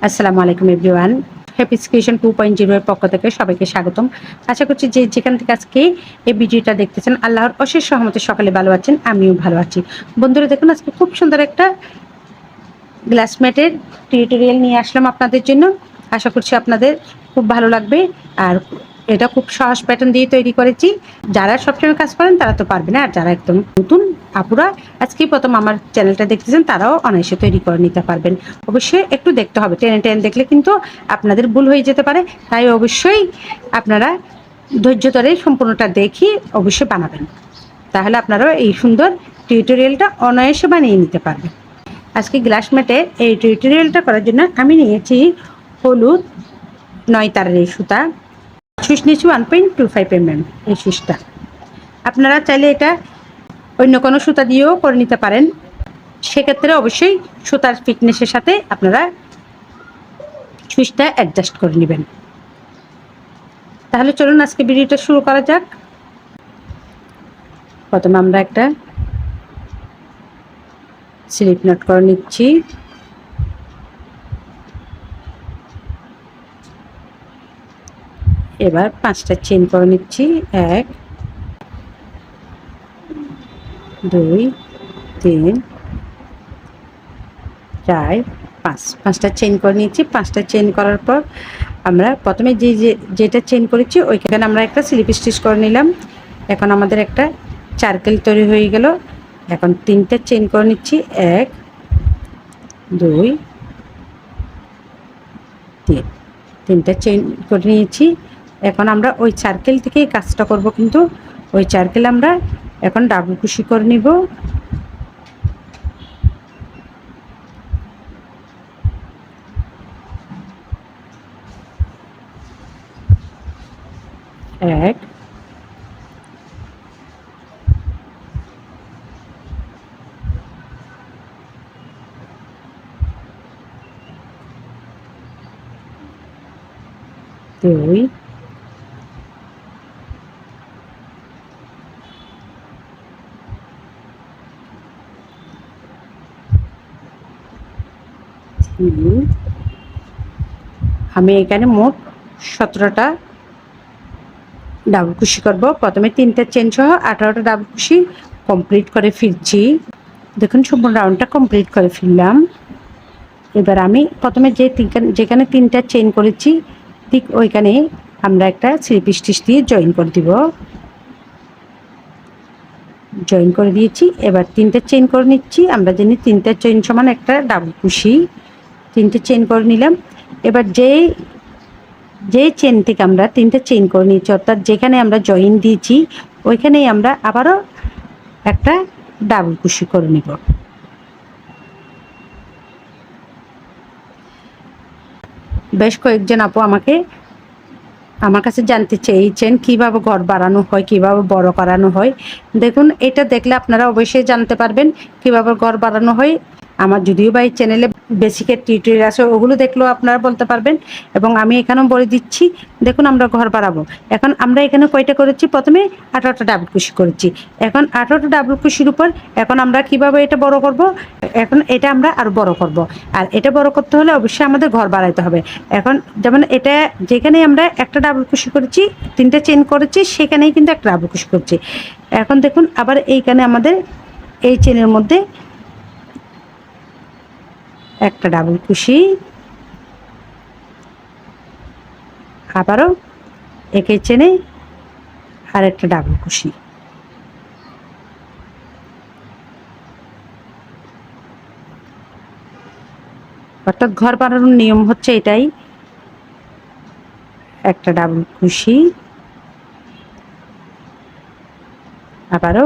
আসসালামু আলাইকুম everyone. Happy creation 2.0 এর পক্ষ থেকে সবাইকে স্বাগতম। আশা করছি যে যেখান থেকে আজকে এই ভিডিওটা দেখতেছেন আল্লাহর অশেষ রহমতে সকালে ভালো আছেন, আমিও ভালো আছি। বন্ধুরা দেখুন, আজকে খুব সুন্দর একটা গ্লাস ম্যাটের টিউটোরিয়াল নিয়ে আসলাম আপনাদের জন্য। আশা করছি আপনাদের খুব ভালো লাগবে। আর এটা খুব সহজ প্যাটার্ন দিয়ে তৈরি করেছি। যারা সবসময় কাজ করেন তারা তো পারবে না, আর যারা একদম নতুন আপুরা আজকেই প্রথম আমার চ্যানেলটা দেখতেছেন তারাও অনায়াসে তৈরি করে নিতে পারবেন। অবশ্যই একটু দেখতে হবে, টেনে টেনে দেখলে কিন্তু আপনাদের ভুল হয়ে যেতে পারে। তাই অবশ্যই আপনারা ধৈর্য ধরে সম্পূর্ণটা দেখি অবশ্যই বানাবেন, তাহলে আপনারাও এই সুন্দর টিউটোরিয়ালটা অনায়াসে বানিয়ে নিতে পারবেন। আজকে গ্লাস ম্যাটে এই টিউটোরিয়ালটা করার জন্য আমি নিয়েছি হলুদ 9 তারের এই সুতা, সুইচ নিয়েছি 1.25 mm এই সুইচটা। আপনারা চাইলে এটা অন্য কোনো সুতা দিয়েও করে নিতে পারেন, সেক্ষেত্রে অবশ্যই সুতার ফিটনেসের সাথে আপনারা সুইচটা অ্যাডজাস্ট করে নেবেন। তাহলে চলুন আজকে ভিডিওটা শুরু করা যাক। প্রথমে আমরা একটা স্লিপ নট করে নিচ্ছি। এবার 5টা চেইন করে নিচ্ছি। 1 2 3 4 5, 5টা চেইন করে নিচ্ছি। 5টা চেইন করার পর আমরা প্রথমে যেটা চেইন করেছি ওইখানে আমরা একটা স্লিপ স্টিচ করে নিলাম। এখন আমাদের একটা সার্কেল তৈরি হয়ে গেল। এখন 3টা চেইন করে নিচ্ছি। 1 2 3, 3টা চেইন করে নিয়েছি। এখন আমরা ওই সার্কেল থেকে কাজটা করব, কিন্তু ওই সার্কেল আমরা এখন ডাবল কুশি করে নিব। এক, দুই, আমি এখানে মোট 17টা ডাবল কুশি করব। প্রথমে 3টা চেন সহ 18টা ডাবল কুশি কমপ্লিট করে ফিরছি। দেখুন সম্পূর্ণ রাউন্ডটা কমপ্লিট করে ফিরলাম। এবার আমি প্রথমে যেখানে 3টা চেন করেছি ঠিক ওইখানে আমরা একটা স্লিপ স্টিচ দিয়ে জয়েন করে দিব। জয়েন করে দিয়েছি। এবার 3টা চেন করে নিচ্ছি। আমরা জানি 3টা চেন সমান একটা ডাবল কুশি। 3টে চেন করে নিলাম। এবার যে চেন থেকে আমরা 3টা চেন করে নিয়েছি, অর্থাৎ যেখানে আমরা জয়েন দিয়েছি ওইখানেই আমরা আবারও একটা ডাবল কুশি করে নিব। বেশ কয়েকজন আপু আমার কাছে জানতে চেয়েছেন কীভাবে ঘর বাড়ানো হয়, কীভাবে বড় করানো হয়। দেখুন, এটা দেখলে আপনারা অবশ্যই জানতে পারবেন কীভাবে ঘর বাড়ানো হয়। আমার যদিও বা এই চ্যানেলে বেসিকের টিউটোরিয়াল আছে, ওগুলো দেখলেও আপনারা বলতে পারবেন। এবং আমি এখানেও বলে দিচ্ছি। দেখুন, আমরা ঘর বাড়াবো। এখন আমরা এখানে কয়টা করেছি? প্রথমে 18টা ডাবল কুশি করেছি। এখন 18টা ডাবল কুশির উপর এখন আমরা কিভাবে এটা বড় করব? এখন এটা আমরা আরও বড় করব। আর এটা বড় করতে হলে অবশ্যই আমাদের ঘর বাড়াইতে হবে। এখন যেমন এটা যেখানে আমরা একটা ডাবল কুশি করেছি, 3টা চেন করেছি, সেখানেই কিন্তু একটা ডাবল কুশি করছি। এখন দেখুন, আবার এইখানে আমাদের এই চেনের মধ্যে একটা ডাবল কুশি, আবারও একই চেনে আর একটা ডাবল কুশি। অর্থাৎ ঘর বানানোর নিয়ম হচ্ছে এটাই। একটা ডাবল কুশি, আবারও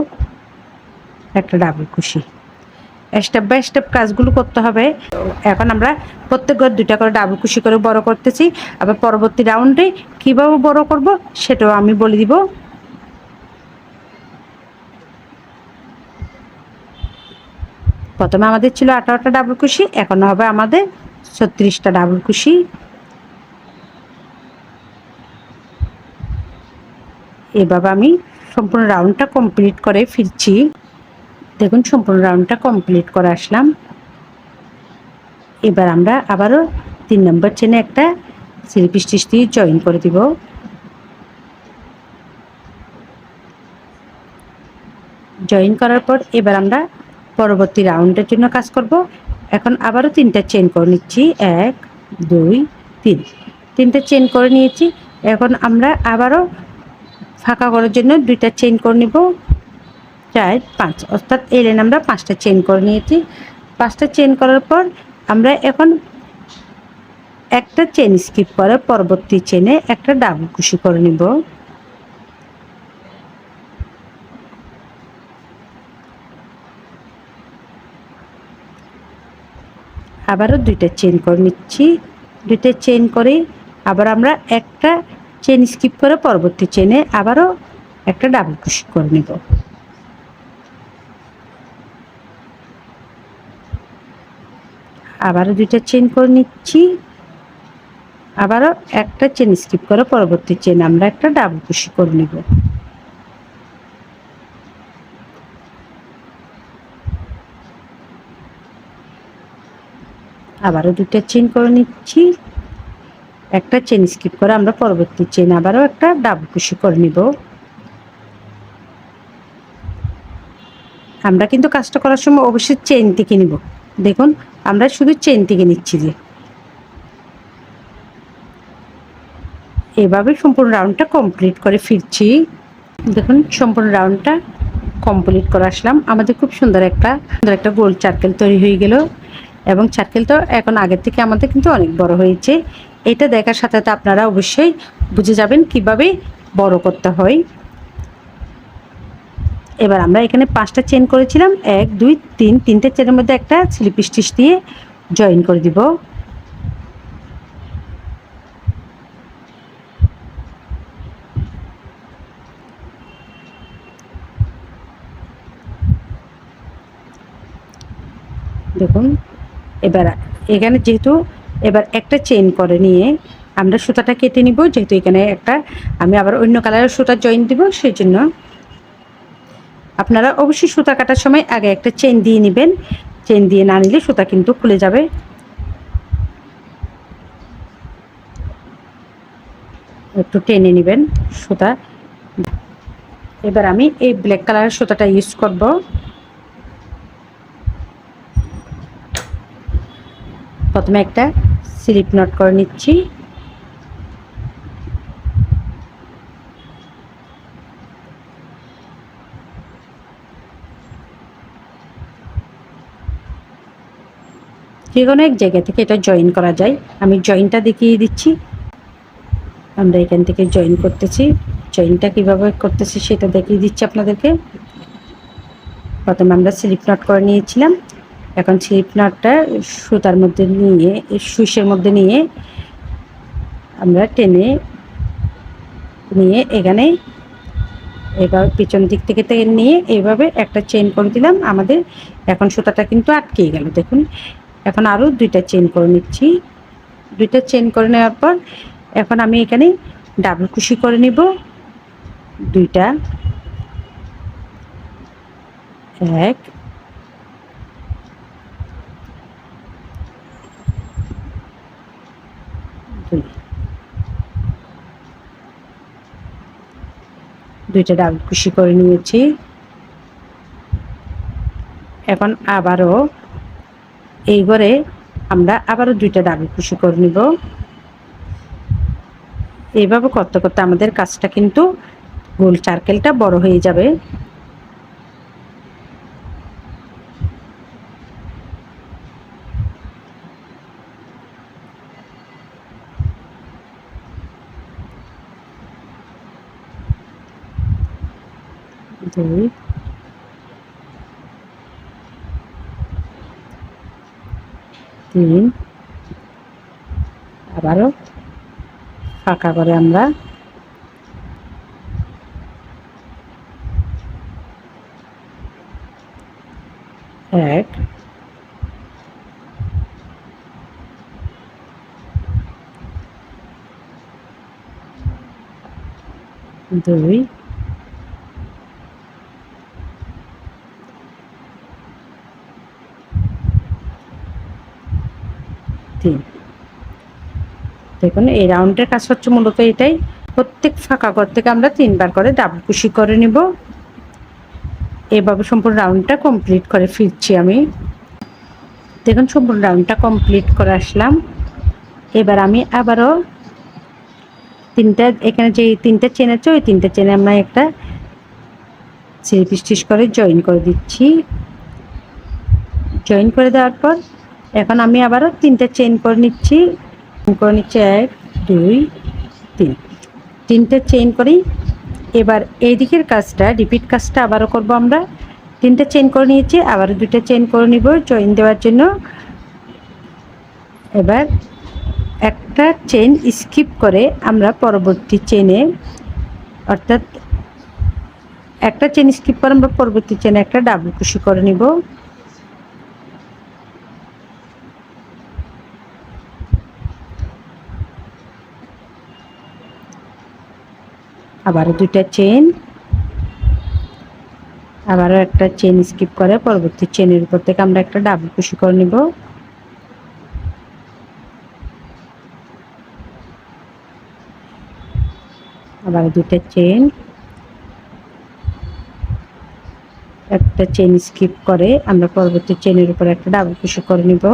একটা ডাবল কুশি। স্টেপ বাই স্টেপ কাজগুলো করতে হবে। এখন আমরা প্রত্যেক ঘর 2টা করে ডাবল কুশি করে বড় করতেছি। আবার পরবর্তী রাউন্ডে কীভাবে বড় করব সেটাও আমি বলে দিব। প্রথমে আমাদের ছিল 18টা ডাবল কুশি, এখন হবে আমাদের 36টা ডাবল কুশি। এভাবে আমি সম্পূর্ণ রাউন্ডটা কমপ্লিট করে ফিরছি। দেখুন, সম্পূর্ণ রাউন্ডটা কমপ্লিট করে আসলাম। এবার আমরা আবারও 3 নম্বর চেনে একটা স্লিপ স্টিচ দিয়ে জয়েন করে দিব। জয়েন করার পর এবার আমরা পরবর্তী রাউন্ডের জন্য কাজ করব। এখন আবারও 3টা চেন করে নিচ্ছি, 1 2 3, 3টা চেন করে নিয়েছি। এখন আমরা আবারও ফাঁকা করার জন্য 2টা চেন করে নিব, 4 5, অর্থাৎ এই লাইনে আমরা 5টা চেন করে নিয়েছি। 5টা চেন করার পর আমরা এখন একটা চেন স্কিপ করে পরবর্তী চেনে একটা ডাবল কুশি করে নিব। আবারও 2টা চেন করে নিচ্ছি। 2টা চেন করে আবার আমরা একটা চেন স্কিপ করে পরবর্তী চেনে আবারও একটা ডাবল কুশি করে নিব। আবারও 2টা চেন করে নিচ্ছি। আবারও একটা চেন স্কিপ করে পরবর্তী চেনে আমরা একটা ডাবল কুশি করে নিব। আবারও 2টা চেন করে নিচ্ছি। একটা চেন স্কিপ করে আমরা পরবর্তী চেন আবারও একটা ডাবল কুশি করে নিব। আমরা কিন্তু কাজটা করার সময় অবশ্যই চেন থেকে নিব। দেখুন আমরা শুধু চেন থেকে নিচ্ছি। যে এভাবে সম্পূর্ণ রাউন্ডটা কমপ্লিট করে ফিরছি। দেখুন সম্পূর্ণ রাউন্ডটা কমপ্লিট করে আসলাম। আমাদের খুব সুন্দর একটা গোল সার্কেল তৈরি হয়ে গেল, এবং সার্কেলটা এখন আগের থেকে আমাদের কিন্তু অনেক বড় হয়েছে। এটা দেখার সাথে সাথে আপনারা অবশ্যই বুঝে যাবেন কিভাবে বড় করতে হয়। এবার আমরা এখানে 5টা চেন করেছিলাম, 1 2 3, 3টে চেনের মধ্যে একটা স্লিপ স্টিচ দিয়ে জয়েন করে দিব। দেখুন এবার এখানে যেহেতু এবার একটা চেন করে নিয়ে আমরা সুতাটা কেটে নিব। যেহেতু এখানে একটা আমি আবার অন্য কালারের সুতা জয়েন দিব, সেই জন্য আপনারা অবশ্যই সুতা কাটার সময় আগে একটা চেন দিয়ে নেবেন। চেন দিয়ে না নিলে সুতা কিন্তু খুলে যাবে। একটু টেনে নেবেন সুতা। এবার আমি এই ব্ল্যাক কালারের সুতাটা ইউজ করব। প্রথমে একটা স্লিপ নট করে নিচ্ছি। যে কোনো এক জায়গা থেকে এটা জয়েন করা যায়। আমি জয়েনটা দেখিয়ে দিচ্ছি। আমরা এখান থেকে জয়েন করতেছি। জয়েনটা কিভাবে করতেছি সেটা দেখিয়ে দিচ্ছি আপনাদেরকে। প্রথমে আমরা স্লিপ নট করে নিয়েছিলাম। এখন স্লিপ নটটা সুতার মধ্যে নিয়ে সুইচের মধ্যে নিয়ে আমরা টেনে নিয়ে এখানে এবার পিছন দিক থেকে নিয়ে এইভাবে একটা চেন করে দিলাম। আমাদের এখন সুতাটা কিন্তু আটকে গেল। দেখুন এখন আরও 2টা চেন করে নিচ্ছি। 2টা চেন করে নেওয়ার পর এখন আমি এখানে ডাবল কুশি করে নিব 2টা, 1 2, 2টা ডাবল কুশি করে নিয়েছি। এখন আবারও এই ঘরে আমরা আবারও 2টা ডাবল কুশি করে নিব। এইভাবে করতে করতে আমাদের কাজটা কিন্তু গোল সার্কেলটা বড় হয়ে যাবে। দুই, তিন, আবারও ফাঁকা করে আমরা এক, দুই, তিন। দেখুন এই রাউন্ডের কাজ হচ্ছে মূলত এটাই, প্রত্যেক ফাঁকা ঘর থেকে আমরা 3বার করে ডাবল কুশি করে নিব। এভাবে সম্পূর্ণ রাউন্ডটা কমপ্লিট করে ফিরছি আমি। দেখুন সম্পূর্ণ রাউন্ডটা কমপ্লিট করে আসলাম। এবার আমি আবারও এখানে যে 3টা চেন আছে ওই 3টা চেনে আমরা একটা স্লিপ স্টিচ করে জয়েন করে দিচ্ছি। জয়েন করে দেওয়ার পর এখন আমি আবারও 3টা চেন করে নিচ্ছি। 1 2 3, 3টে চেইন করি। এবার এই দিকের কাজটা রিপিট কাজটা আবারও করব আমরা। 3টে চেইন করে নিয়েছি, আবারও 2টা চেইন করে নিব জয়েন দেওয়ার জন্য। এবার একটা চেইন স্কিপ করে আমরা পরবর্তী চেইনে, অর্থাৎ একটা চেইন স্কিপ করে আমরা পরবর্তী চেইনে একটা ডাবল কুশি করে নিব। আবারও 2টা চেইন, আবারও একটা চেইন স্কিপ করে পরবর্তী চেইনের উপর থেকে আমরা একটা ডাবল কুশি করে নিব। আবারও 2টা চেইন, একটা চেইন স্কিপ করে আমরা পরবর্তী চেইনের উপর একটা ডাবল কুশি করে নিব।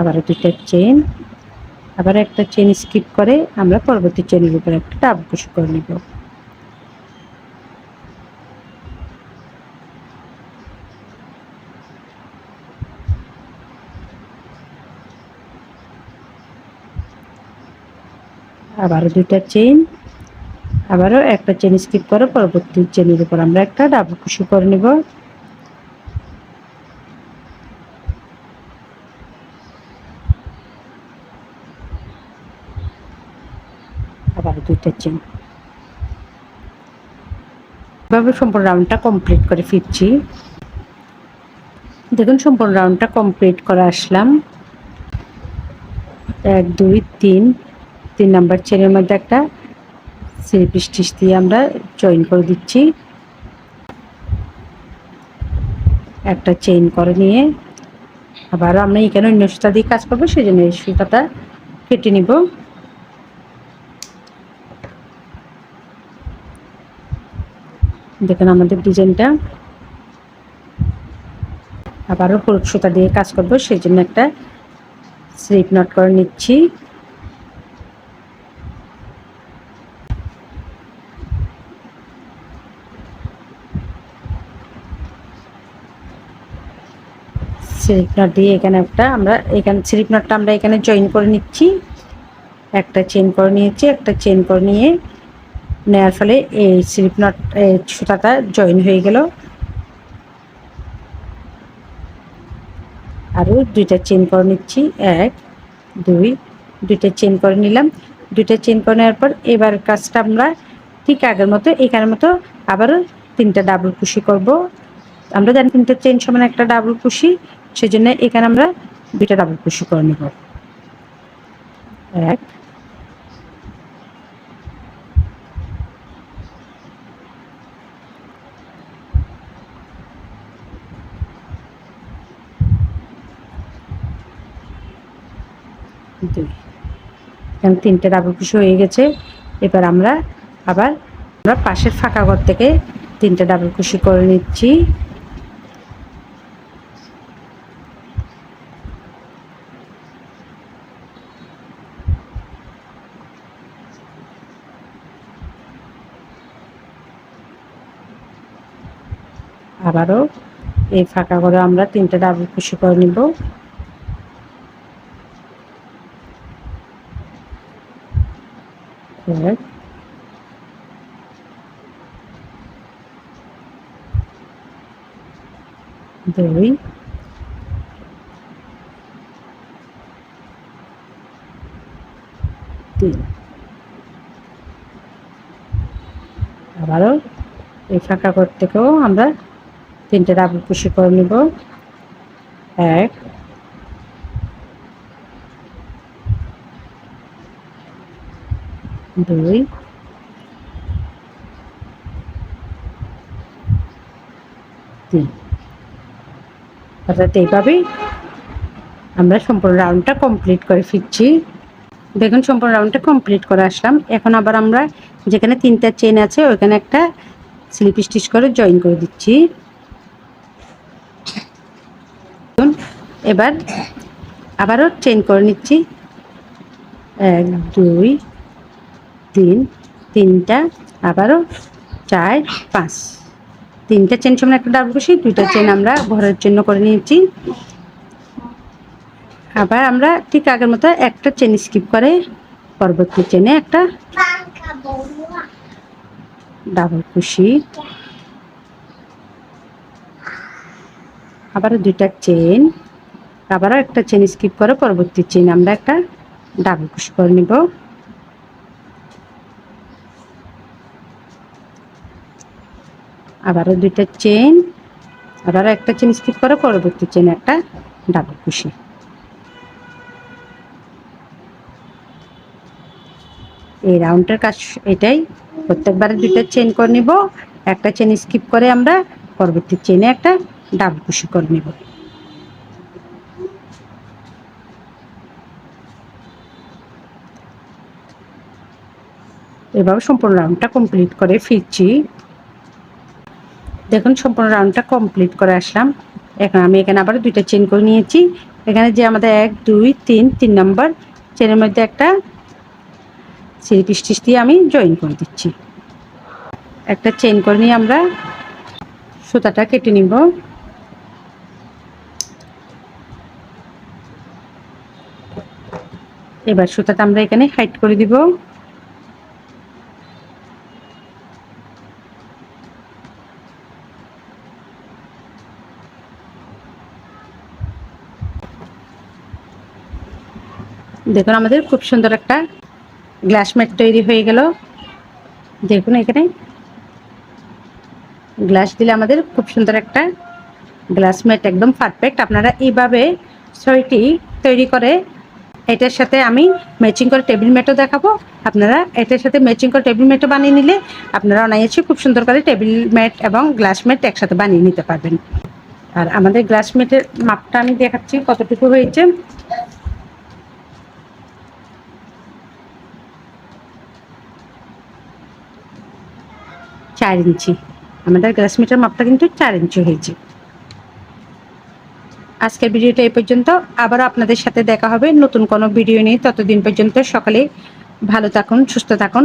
আবারও 2টা চেইন, আবার একটা চেইন স্কিপ করে আমরা পরবর্তী চেইনের উপর একটা ডাবল কুশি করে নিব। আবারও 2টা চেইন, আবারও একটা চেইন স্কিপ করে পরবর্তী চেইনের উপর আমরা একটা ডাবল কুশি করে নিব। আবারও 2টা চেইন। এভাবে সম্পূর্ণ রাউন্ডটা কমপ্লিট করে ফিরছি। দেখুন সম্পূর্ণ রাউন্ডটা কমপ্লিট করে আসলাম। 1 2 3, 3 নাম্বার চেইনের মধ্যে একটা স্লিপ স্টিচ দিয়ে আমরা জয়েন করে দিচ্ছি। একটা চেইন করে নিয়ে আবারও আমরা এখানে অন্য সুতা দিয়ে কাজ করবো, সেই জন্য এই সুতাটা কেটে নিব। দেখুন আমাদের ডিজাইনটা। আবারও হলুদ সুতা দিয়ে কাজ করব, সেই জন্য একটা স্লিপ নট করে নিচ্ছি। স্লিপ নট দিয়ে এখানে স্লিপ নটটা আমরা এখানে জয়েন করে নিচ্ছি। একটা চেইন করে নিয়েছি, একটা চেইন করে নিয়ে নেওয়ার ফলে এই স্লিপ নট সুতাটা জয়েন হয়ে গেল। আরও 2টা চেইন করে নিচ্ছি, 1 2, 2টা চেইন করে নিলাম। 2টা চেইন করে নেওয়ার পর এবার কাজটা আমরা ঠিক আগের মতো এখানের মতো আবারও 3টা ডাবল কুশি করব। আমরা জানি 3টা চেইন সমান একটা ডাবল কুশি, সেজন্য এখানে আমরা 2টা ডাবল কুশি করে নেব। 1 2, এখানে 3টে ডাবল কুশি হয়ে গেছে। এবার আমরা পাশের ফাঁকা ঘর থেকে 3টা ডাবল কুশি করে নিচ্ছি। আবারও এই ফাঁকা ঘরে আমরা 3টা ডাবল কুশি করে নিব। এক 2 3, আবারও এই ফাঁকা ঘর থেকেও আমরা 3টে ডাবল কুশি করে নিব। 1 2 3, অর্থাৎ এইভাবেই আমরা সম্পূর্ণ রাউন্ডটা কমপ্লিট করে ফিরছি। দেখুন সম্পূর্ণ রাউন্ডটা কমপ্লিট করে আসলাম। এখন আবার আমরা যেখানে 3টা চেন আছে ওইখানে একটা স্লিপ স্টিচ করে জয়েন করে দিচ্ছি। এবার আবারও চেন করে নিচ্ছি, 1 2 3, 3টা, আবারও 4 5, 3টা চেন সমান একটা ডাবল ক্রোশেট, 2টা চেন আমরা ঘরের জন্য করে নিয়েছি। আবার আমরা ঠিক আগের মতো একটা চেন স্কিপ করে পরবর্তী চেনে একটা ডাবল ক্রোশেট, আবারও 2টা চেন, আবারও একটা চেন স্কিপ করে পরবর্তী চেন আমরা একটা ডাবল ক্রোশেট করে নিব। আবারও 2টা চেন, আবারও একটা চেন স্কিপ করে পরবর্তী চেন একটা ডাবল ক্রোশেট। এই রাউন্ডের কাজ এটাই, প্রত্যেকবারে 2টা চেন করে নিব, একটা চেন স্কিপ করে আমরা পরবর্তী চেনে একটা ডাবল ক্রোশেট করে নিব। এভাবে সম্পূর্ণ রাউন্ডটা কমপ্লিট করে ফিরছি। দেখুন সম্পূর্ণ রাউন্ডটা কমপ্লিট করে আসলাম। এখন আমি এখানে আবার 2টা চেন করে নিয়েছি। এখানে যে আমাদের 1 2 3 নম্বর চেনের মধ্যে একটা স্লিপ স্টিচ দিয়ে আমি জয়েন করে দিচ্ছি। একটা চেন করে নিয়ে আমরা সুতাটা কেটে নিব। এবার সুতাটা আমরা এখানে হাইড করে দিব। দেখুন আমাদের খুব সুন্দর একটা গ্লাস ম্যাট তৈরি হয়ে গেল। দেখুন এখানে গ্লাস দিলে আমাদের খুব সুন্দর একটা গ্লাস ম্যাট একদম পারফেক্ট। আপনারা এইভাবে 6টি তৈরি করে এটার সাথে আমি ম্যাচিং করে টেবিল ম্যাটও দেখাবো। আপনারা এটার সাথে ম্যাচিং করে টেবিল ম্যাটও বানিয়ে নিলে আপনারা অনায়াসে খুব সুন্দর করে টেবিল ম্যাট এবং গ্লাস ম্যাট একসাথে বানিয়ে নিতে পারবেন। আর আমাদের গ্লাস ম্যাটের মাপটা আমি দেখাচ্ছি কতটুকু হয়েছে। চার ইঞ্চি, আমাদের গ্লাস ম্যাটের মাপটা কিন্তু 4 ইঞ্চি হয়েছে। আজকের ভিডিওটা এই পর্যন্ত, আবারও আপনাদের সাথে দেখা হবে নতুন কোনো ভিডিও নিয়ে। ততদিন পর্যন্ত সকলে ভালো থাকুন, সুস্থ থাকুন।